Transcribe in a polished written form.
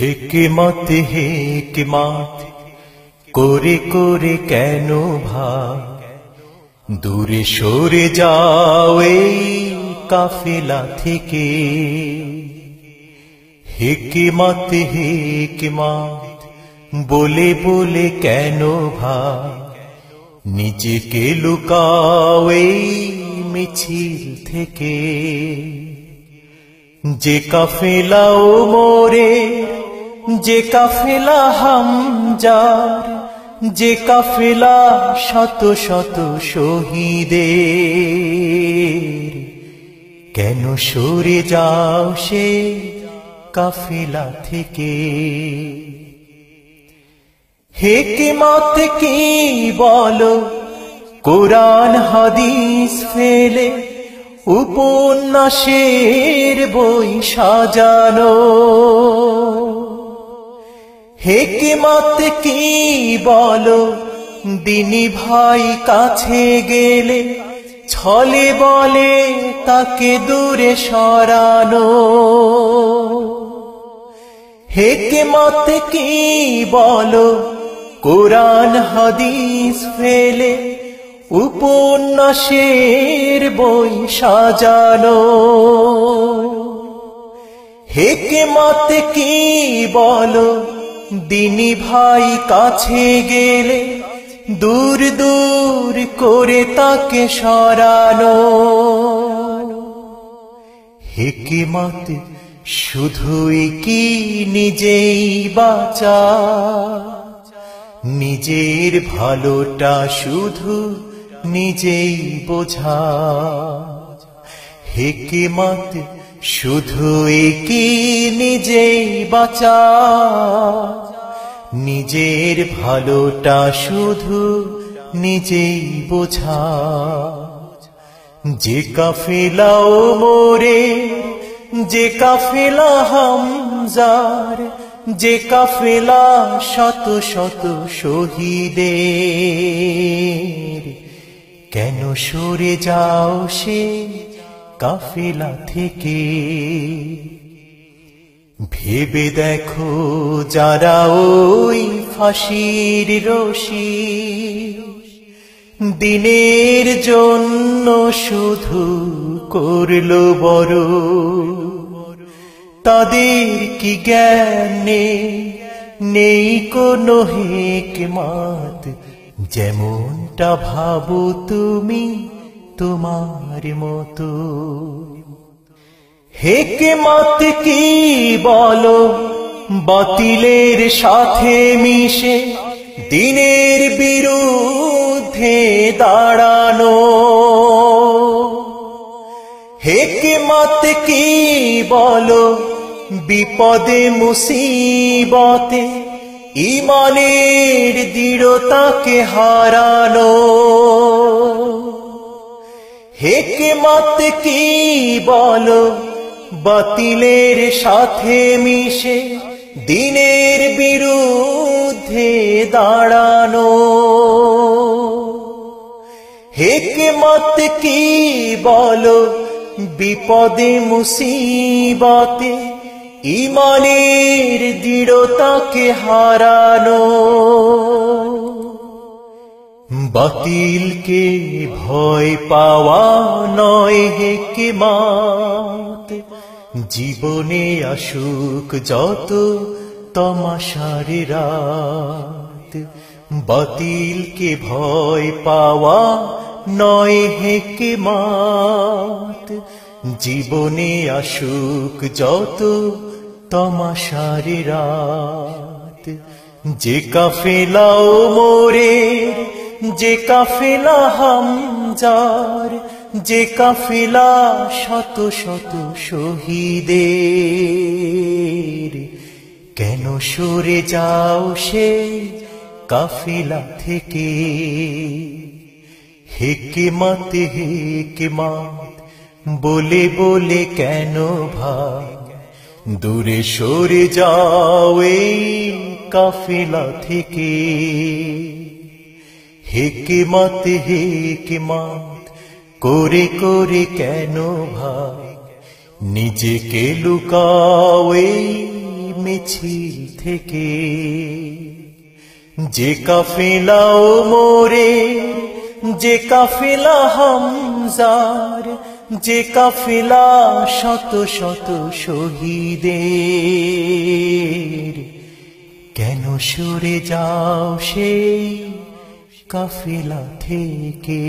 হিকমত করে করে কেন ভাই দূরে সরে যাও এই কাফেলা থেকে। হিকমত বলে বলে কেন ভাই নিজেকে লুকাও এই মিছিল থেকে। যে কাফেলা ওমরে, যে কাফেলা হামজার, যে কাফেলা শত শত শহীদের, কেন সরে যাও সে কাফেলা থেকে। হিকমত কি বলো কোরআন হাদিস ফেলে উপন্যাসের বই সাজানো। হিকমত কি বলো দিনী ভাই কাছে গেলে ছলে বলে তাকে দূরে সরানো। হিকমত কি বলো কোরআন হাদিস ফেলে উপন্যাসের বই সাজানো। হিকমত কি বলো দিনী ভাই কাছে গেলে দূর দূর করে তাকে সরানো। হিকমত শুধুই কি নিজেই বাঁচা, নিজের ভালোটা শুধু নিজেই বোঝা। হিকমত শুধুই কি নিজেই বাঁচা, নিজের ভালোটা শুধু নিজেই বোঝা। যে কাফেলা ওমরে, যে কাফেলা হামজার, যে কাফেলা শত শত শহীদের, কেন সরে যাও সে কাফেলা থেকে। ভেবে দেখো যারা ওই ফাঁসির রশি দিনের জন্য শুধু করলো বড়, তাদের কি জ্ঞান নেই কোনো হিকমত, যেমনটা ভাবো তুমি তোমার মতো। হিকমত কি বলো বাতিলের সাথে মিশে দিনের বিরুদ্ধে দাঁড়ানো। হিকমত কি বলো বিপদে মুসিবতে ঈমানের দৃঢ়তাকে হারানো। হিকমত কি বলো বাতিলের সাথে মিশে দিনের বিরুদ্ধে দাঁড়ানো। হিকমত কি বলো বিপদে মুসিবতে ঈমানের দৃঢ়তাকে হারানো। বাতিলকে ভয় পাওয়া নয় হিকমত, জীবনে আসুক যত তমাশার রাত। বাতিলকে ভয় পাওয়া নয় হিকমত, জীবনে আসুক যত তমাশার রাত। যে কাফেলা ওমরের, যে কাফেলা হামজার, যে কাফেলা শত শত শহীদের, কেন সরে যাও সে কাফেলা থেকে। হিকমত বলে বলে কেন ভাই দূরে সরে যাও এই কাফেলা থেকে। হিকমত করে করে কেন ভাই নিজেকে লুকাও এই মিছিল থেকে, যে কাফেলা ওমরে, যে কাফেলা হামজার, যে কাফেলা শত শত শহীদের, কেন সরে যাও সেই কাফেলা থেকে?